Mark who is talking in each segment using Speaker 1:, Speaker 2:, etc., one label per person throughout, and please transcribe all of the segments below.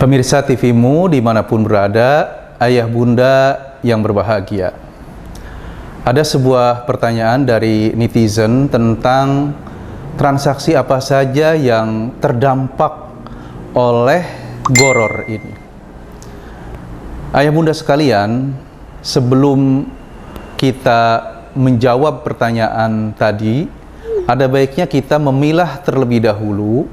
Speaker 1: Pemirsa TV-mu dimanapun berada, ayah bunda yang berbahagia. Ada sebuah pertanyaan dari netizen tentang transaksi apa saja yang terdampak oleh goror ini. Ayah bunda sekalian, sebelum kita menjawab pertanyaan tadi, ada baiknya kita memilah terlebih dahulu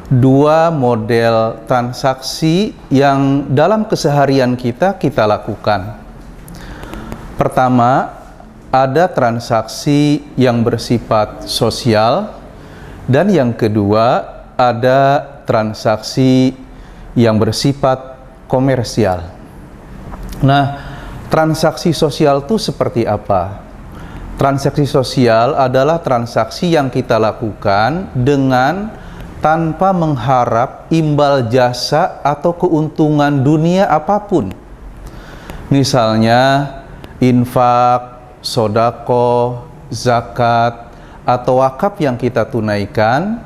Speaker 1: dua model transaksi yang dalam keseharian kita lakukan. Pertama, ada transaksi yang bersifat sosial, dan yang kedua ada transaksi yang bersifat komersial. Nah, transaksi sosial itu seperti apa? Transaksi sosial adalah transaksi yang kita lakukan dengan tanpa mengharap imbal jasa atau keuntungan dunia apapun. Misalnya infak, sodako, zakat, atau wakaf yang kita tunaikan,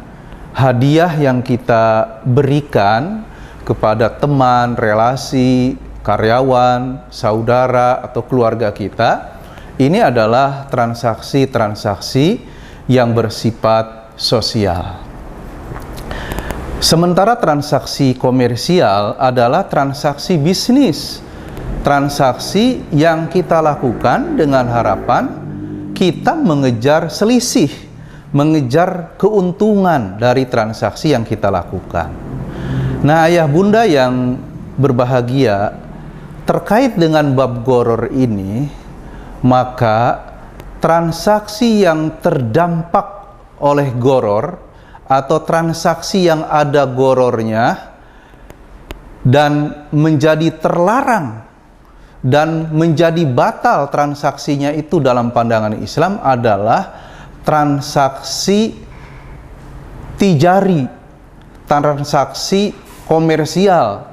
Speaker 1: hadiah yang kita berikan kepada teman, relasi, karyawan, saudara, atau keluarga kita. Ini adalah transaksi-transaksi yang bersifat sosial. Sementara transaksi komersial adalah transaksi bisnis, transaksi yang kita lakukan dengan harapan kita mengejar selisih, mengejar keuntungan dari transaksi yang kita lakukan. Nah, ayah bunda yang berbahagia, terkait dengan bab goror ini, maka transaksi yang terdampak oleh goror atau transaksi yang ada gorornya dan menjadi terlarang dan menjadi batal transaksinya itu dalam pandangan Islam adalah transaksi tijari, transaksi komersial,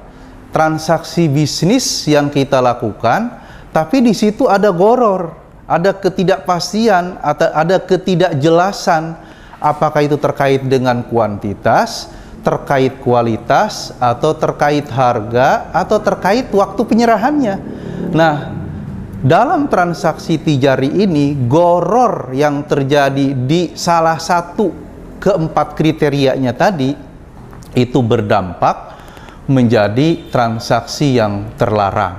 Speaker 1: transaksi bisnis yang kita lakukan, tapi di situ ada goror, ada ketidakpastian, atau ada ketidakjelasan. Apakah itu terkait dengan kuantitas, terkait kualitas, atau terkait harga, atau terkait waktu penyerahannya. Nah, dalam transaksi tijari ini, goror yang terjadi di salah satu keempat kriterianya tadi, itu berdampak menjadi transaksi yang terlarang.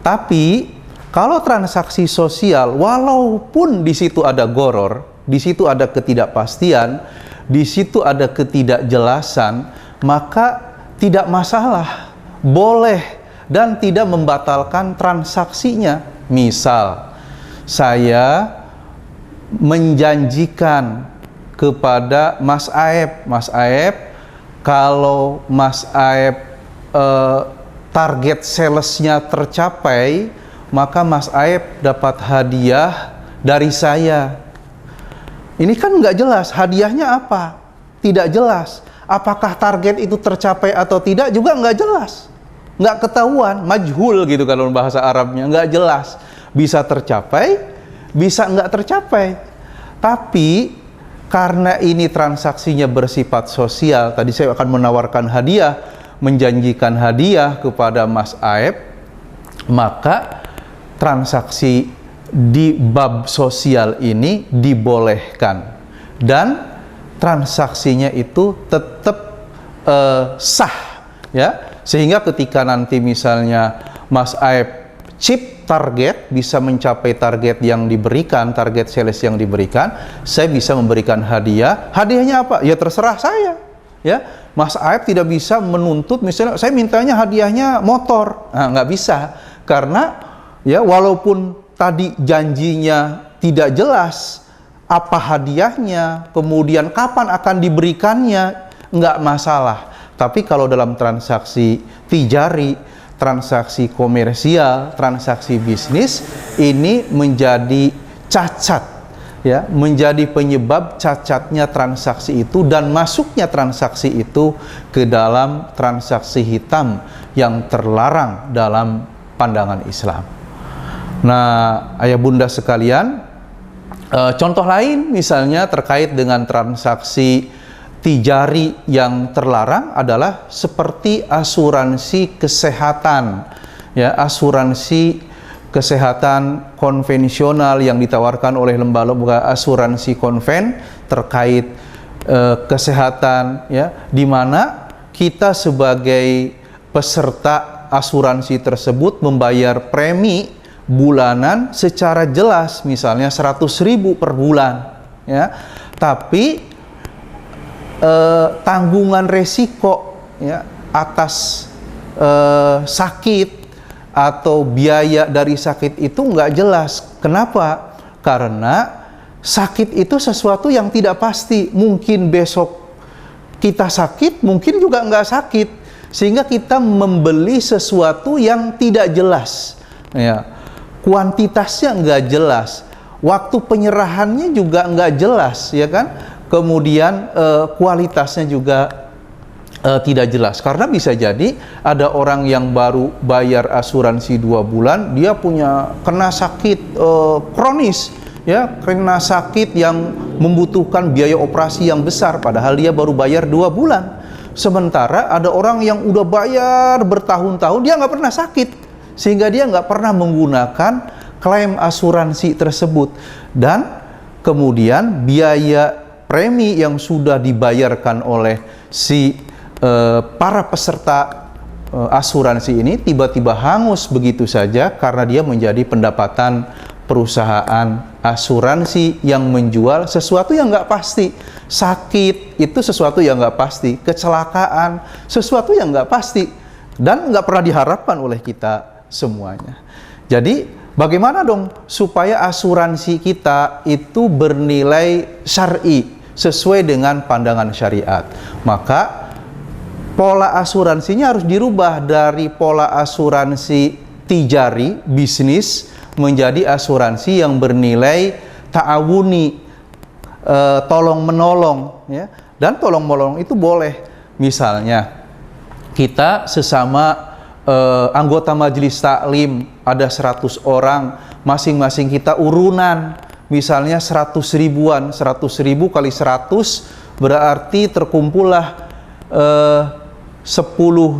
Speaker 1: Tapi, kalau transaksi sosial, walaupun di situ ada goror, di situ ada ketidakpastian, di situ ada ketidakjelasan, maka tidak masalah, boleh dan tidak membatalkan transaksinya. Misal, saya menjanjikan kepada Mas Aep, kalau Mas Aep target salesnya tercapai, maka Mas Aep dapat hadiah dari saya. Ini kan nggak jelas, hadiahnya apa? Tidak jelas. Apakah target itu tercapai atau tidak juga nggak jelas. Nggak ketahuan, majhul gitu kalau bahasa Arabnya, nggak jelas. Bisa tercapai, bisa nggak tercapai. Tapi karena ini transaksinya bersifat sosial, tadi saya akan menawarkan hadiah, menjanjikan hadiah kepada Mas Aep, maka transaksi di bab sosial ini dibolehkan dan transaksinya itu tetap sah, ya, sehingga ketika nanti misalnya Mas Aep chip target, bisa mencapai target yang diberikan, target sales yang diberikan, saya bisa memberikan hadiah. Hadiahnya apa? Ya terserah saya, ya. Mas Aep tidak bisa menuntut, misalnya saya mintanya hadiahnya motor, nah, nggak bisa, karena ya walaupun tadi janjinya tidak jelas apa hadiahnya, kemudian kapan akan diberikannya, nggak masalah. Tapi kalau dalam transaksi tijari, transaksi komersial, transaksi bisnis, ini menjadi cacat, ya, menjadi penyebab cacatnya transaksi itu dan masuknya transaksi itu ke dalam transaksi hitam yang terlarang dalam pandangan Islam. Nah, ayah bunda sekalian, contoh lain misalnya terkait dengan transaksi tijari yang terlarang adalah seperti asuransi kesehatan, ya, asuransi kesehatan konvensional yang ditawarkan oleh lembaga asuransi konven terkait kesehatan, ya, di mana kita sebagai peserta asuransi tersebut membayar premi bulanan secara jelas, misalnya 100.000 per bulan, ya, tapi tanggungan resiko, ya, atas sakit atau biaya dari sakit itu nggak jelas. Kenapa? Karena sakit itu sesuatu yang tidak pasti. Mungkin besok kita sakit, mungkin juga nggak sakit, sehingga kita membeli sesuatu yang tidak jelas, ya. Kuantitasnya nggak jelas, waktu penyerahannya juga nggak jelas, ya kan? Kemudian kualitasnya juga tidak jelas, karena bisa jadi ada orang yang baru bayar asuransi 2 bulan, dia kena sakit kronis, ya, kena sakit yang membutuhkan biaya operasi yang besar, padahal dia baru bayar 2 bulan. Sementara ada orang yang udah bayar bertahun-tahun, dia nggak pernah sakit, sehingga dia nggak pernah menggunakan klaim asuransi tersebut, dan kemudian biaya premi yang sudah dibayarkan oleh para peserta asuransi ini tiba-tiba hangus begitu saja karena dia menjadi pendapatan perusahaan asuransi yang menjual sesuatu yang nggak pasti. Sakit itu sesuatu yang nggak pasti, kecelakaan sesuatu yang nggak pasti, dan nggak pernah diharapkan oleh kita semuanya. Jadi bagaimana dong supaya asuransi kita itu bernilai syar'i, sesuai dengan pandangan syariat? Maka pola asuransinya harus dirubah dari pola asuransi tijari, bisnis, menjadi asuransi yang bernilai ta'awuni, tolong menolong, ya. Dan tolong menolong itu boleh, misalnya kita sesama anggota majelis taklim ada 100 orang, masing-masing kita urunan, misalnya 100 ribuan, 100.000 kali 100 berarti terkumpullah 10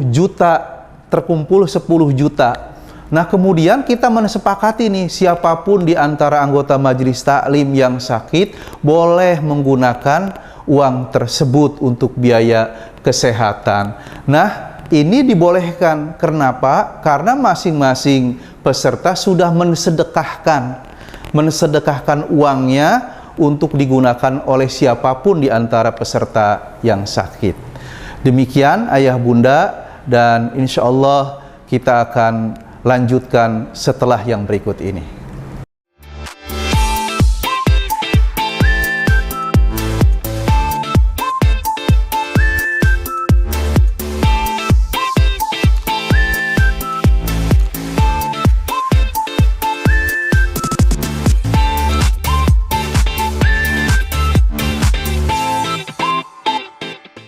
Speaker 1: juta, terkumpul 10 juta. Nah, kemudian kita mensepakati nih, siapapun di antara anggota majelis taklim yang sakit boleh menggunakan uang tersebut untuk biaya kesehatan. Nah, ini dibolehkan. Kenapa? Karena masing-masing peserta sudah mensedekahkan uangnya untuk digunakan oleh siapapun di antara peserta yang sakit. Demikian ayah bunda, dan insya Allah kita akan lanjutkan setelah yang berikut ini.